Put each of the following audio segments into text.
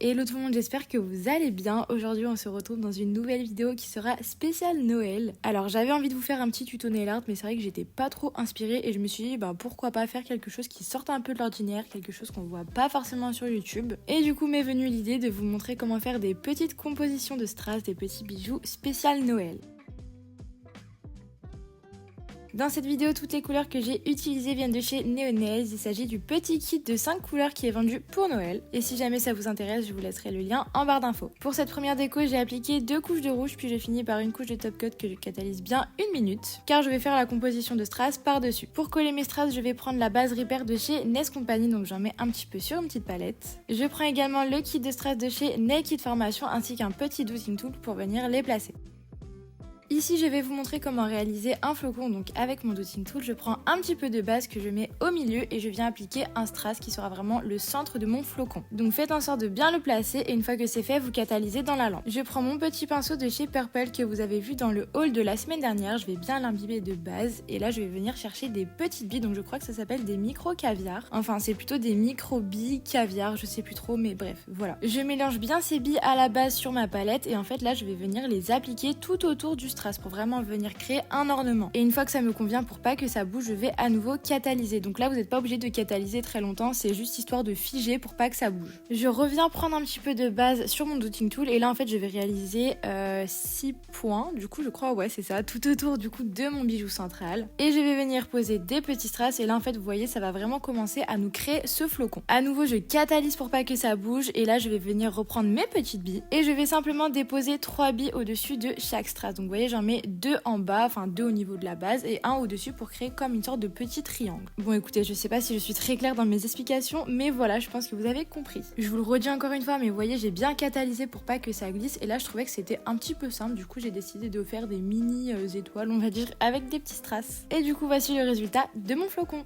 Hello tout le monde, j'espère que vous allez bien. Aujourd'hui on se retrouve dans une nouvelle vidéo qui sera spéciale Noël. Alors j'avais envie de vous faire un petit tuto nail art mais c'est vrai que j'étais pas trop inspirée et je me suis dit pourquoi pas faire quelque chose qui sorte un peu de l'ordinaire, quelque chose qu'on voit pas forcément sur YouTube. Et du coup m'est venue l'idée de vous montrer comment faire des petites compositions de strass, des petits bijoux spécial Noël. Dans cette vidéo, toutes les couleurs que j'ai utilisées viennent de chez Neonails. Il s'agit du petit kit de 5 couleurs qui est vendu pour Noël. Et si jamais ça vous intéresse, je vous laisserai le lien en barre d'infos. Pour cette première déco, j'ai appliqué 2 couches de rouge, puis j'ai fini par une couche de top coat que je catalyse bien 1 minute, car je vais faire la composition de strass par-dessus. Pour coller mes strass, je vais prendre la base Repair de chez Nest Company, donc j'en mets un petit peu sur une petite palette. Je prends également le kit de strass de chez Nail Kit Formation, ainsi qu'un petit dotting tool pour venir les placer. Ici, je vais vous montrer comment réaliser un flocon. Donc avec mon dotting tool, je prends un petit peu de base que je mets au milieu et je viens appliquer un strass qui sera vraiment le centre de mon flocon. Donc faites en sorte de bien le placer et une fois que c'est fait, vous catalysez dans la lampe. Je prends mon petit pinceau de chez Purple que vous avez vu dans le haul de la semaine dernière. Je vais bien l'imbiber de base et là, je vais venir chercher des petites billes. Donc je crois que ça s'appelle des micro caviar. Enfin, c'est plutôt des micro billes caviar, je sais plus trop, mais bref, voilà. Je mélange bien ces billes à la base sur ma palette et en fait là, je vais venir les appliquer tout autour du strass pour vraiment venir créer un ornement. Et une fois que ça me convient, pour pas que ça bouge, je vais à nouveau catalyser. Donc là, vous n'êtes pas obligé de catalyser très longtemps, c'est juste histoire de figer pour pas que ça bouge. Je reviens prendre un petit peu de base sur mon dotting tool et là en fait je vais réaliser 6 points, du coup je crois, ouais c'est ça, tout autour du coup de mon bijou central. Et je vais venir poser des petits strass et là en fait vous voyez ça va vraiment commencer à nous créer ce flocon. À nouveau je catalyse pour pas que ça bouge et là je vais venir reprendre mes petites billes et je vais simplement déposer 3 billes au-dessus de chaque strass. Donc vous voyez j'en mets 2 en bas, enfin 2 au niveau de la base et 1 au-dessus pour créer comme une sorte de petit triangle. Bon écoutez, je sais pas si je suis très claire dans mes explications, mais voilà, je pense que vous avez compris. Je vous le redis encore une fois, mais vous voyez, j'ai bien catalysé pour pas que ça glisse et là je trouvais que c'était un petit peu simple, du coup j'ai décidé de faire des mini étoiles, on va dire, avec des petits strass. Et du coup voici le résultat de mon flocon.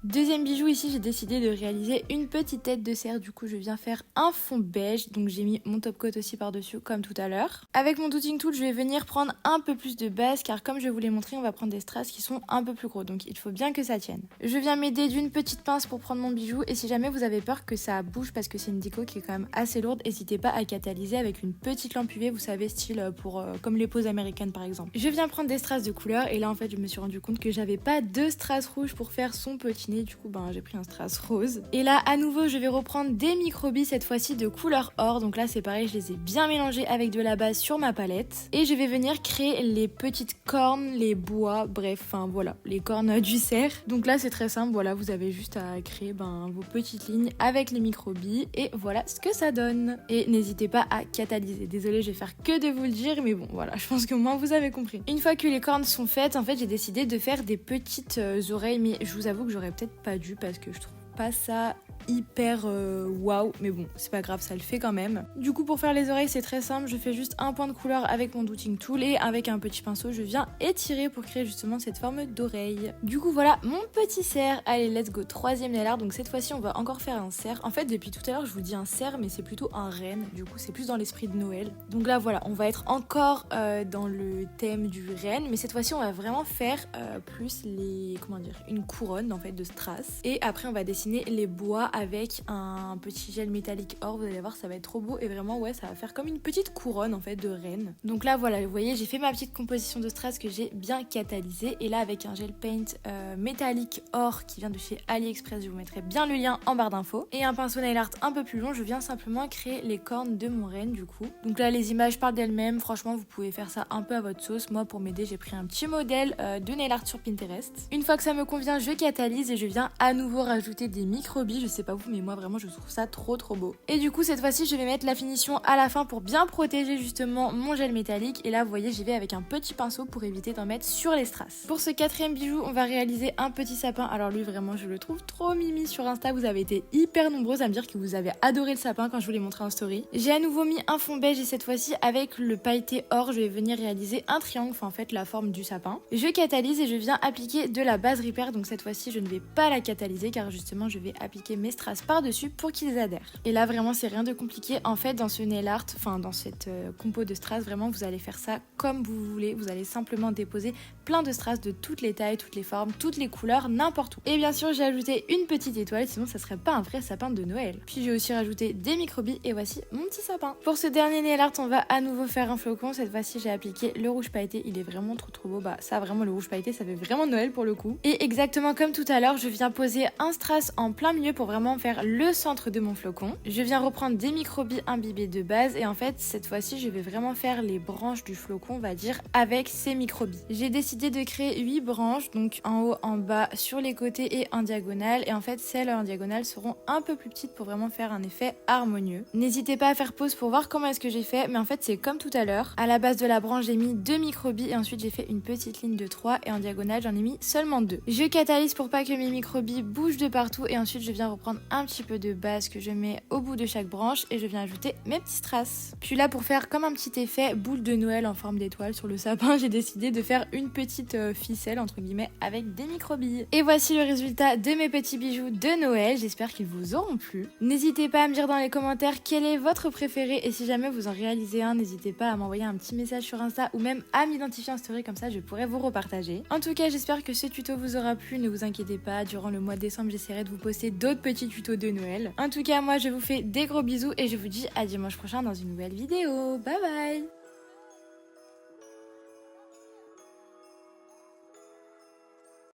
Deuxième bijou, ici j'ai décidé de réaliser une petite tête de cerf, du coup je viens faire un fond beige, donc j'ai mis mon top coat aussi par dessus comme tout à l'heure. Avec mon dotting tool je vais venir prendre un peu plus de base car comme je vous l'ai montré on va prendre des strass qui sont un peu plus gros, donc il faut bien que ça tienne. Je viens m'aider d'une petite pince pour prendre mon bijou et si jamais vous avez peur que ça bouge parce que c'est une déco qui est quand même assez lourde, n'hésitez pas à catalyser avec une petite lampe UV, vous savez style pour comme les poses américaines par exemple. Je viens prendre des strass de couleur et là en fait je me suis rendu compte que j'avais pas de strass rouge pour faire son petit nez. Du coup j'ai pris un strass rose et là à nouveau je vais reprendre des micro-billes cette fois-ci de couleur or, donc là c'est pareil, je les ai bien mélangées avec de la base sur ma palette et je vais venir créer les petites cornes, les bois, bref, enfin voilà, les cornes du cerf. Donc là c'est très simple, voilà, vous avez juste à créer vos petites lignes avec les micro-billes et voilà ce que ça donne. Et n'hésitez pas à catalyser, désolée je vais faire que de vous le dire mais bon voilà, je pense que moi vous avez compris. Une fois que les cornes sont faites, en fait j'ai décidé de faire des petites oreilles, mais je vous avoue que j'aurais peut-être pas dû parce que je trouve pas ça hyper waouh, mais bon c'est pas grave, ça le fait quand même. Du coup pour faire les oreilles c'est très simple, je fais juste un point de couleur avec mon dotting tool et avec un petit pinceau je viens étirer pour créer justement cette forme d'oreille. Du coup voilà mon petit cerf. Allez let's go, troisième nail art. Donc cette fois-ci on va encore faire un cerf. En fait depuis tout à l'heure je vous dis un cerf mais c'est plutôt un renne, du coup c'est plus dans l'esprit de Noël. Donc là voilà, on va être encore dans le thème du renne, mais cette fois-ci on va vraiment faire plus les, comment dire, une couronne en fait de strass et après on va dessiner les bois avec un petit gel métallique or, vous allez voir ça va être trop beau et vraiment ouais ça va faire comme une petite couronne en fait de reine. Donc là voilà, vous voyez j'ai fait ma petite composition de strass que j'ai bien catalysée et là avec un gel paint métallique or qui vient de chez AliExpress, je vous mettrai bien le lien en barre d'infos, et un pinceau nail art un peu plus long, je viens simplement créer les cornes de mon renne du coup. Donc là les images parlent d'elles-mêmes, franchement vous pouvez faire ça un peu à votre sauce. Moi pour m'aider j'ai pris un petit modèle de nail art sur Pinterest. Une fois que ça me convient je catalyse et je viens à nouveau rajouter des micro-billes, je sais pas vous mais moi vraiment je trouve ça trop beau. Et du coup cette fois-ci je vais mettre la finition à la fin pour bien protéger justement mon gel métallique et là vous voyez j'y vais avec un petit pinceau pour éviter d'en mettre sur les strass. Pour ce quatrième bijou on va réaliser un petit sapin. Alors lui vraiment je le trouve trop mimi. Sur Insta vous avez été hyper nombreuses à me dire que vous avez adoré le sapin quand je vous l'ai montré en story. J'ai à nouveau mis un fond beige et cette fois-ci avec le pailleté or je vais venir réaliser un triangle, enfin en fait la forme du sapin. Je catalyse et je viens appliquer de la base Repair, donc cette fois-ci je ne vais pas la catalyser car justement je vais appliquer mes strass par-dessus pour qu'ils adhèrent. Et là vraiment c'est rien de compliqué. En fait dans ce nail art, enfin dans cette compo de strass, vraiment vous allez faire ça comme vous voulez. Vous allez simplement déposer plein de strass de toutes les tailles, toutes les formes, toutes les couleurs, n'importe où. Et bien sûr j'ai ajouté une petite étoile, sinon ça serait pas un vrai sapin de Noël. Puis j'ai aussi rajouté des microbilles et voici mon petit sapin. Pour ce dernier nail art on va à nouveau faire un flocon. Cette fois-ci j'ai appliqué le rouge pailleté, il est vraiment trop beau. Bah ça vraiment le rouge pailleté ça fait vraiment Noël pour le coup. Et exactement comme tout à l'heure je viens poser un strass en plein milieu pour vraiment faire le centre de mon flocon. Je viens reprendre des microbilles imbibées de base et en fait cette fois-ci je vais vraiment faire les branches du flocon on va dire avec ces microbilles. J'ai décidé de créer 8 branches donc en haut, en bas, sur les côtés et en diagonale et en fait celles en diagonale seront un peu plus petites pour vraiment faire un effet harmonieux. N'hésitez pas à faire pause pour voir comment est-ce que j'ai fait mais en fait c'est comme tout à l'heure. À la base de la branche j'ai mis 2 microbilles et ensuite j'ai fait une petite ligne de 3 et en diagonale j'en ai mis seulement 2. Je catalyse pour pas que mes microbilles bougent de partout et ensuite je viens reprendre un petit peu de base que je mets au bout de chaque branche et je viens ajouter mes petits strass. Puis là pour faire comme un petit effet boule de Noël en forme d'étoile sur le sapin, j'ai décidé de faire une petite ficelle entre guillemets avec des microbilles. Et voici le résultat de mes petits bijoux de Noël, j'espère qu'ils vous auront plu. N'hésitez pas à me dire dans les commentaires quel est votre préféré et si jamais vous en réalisez un, n'hésitez pas à m'envoyer un petit message sur Insta ou même à m'identifier en story, comme ça je pourrais vous repartager. En tout cas j'espère que ce tuto vous aura plu, ne vous inquiétez pas, durant le mois de décembre j'essaierai de vous poster d'autres petits tutos de Noël. En tout cas moi je vous fais des gros bisous et je vous dis à dimanche prochain dans une nouvelle vidéo. Bye bye.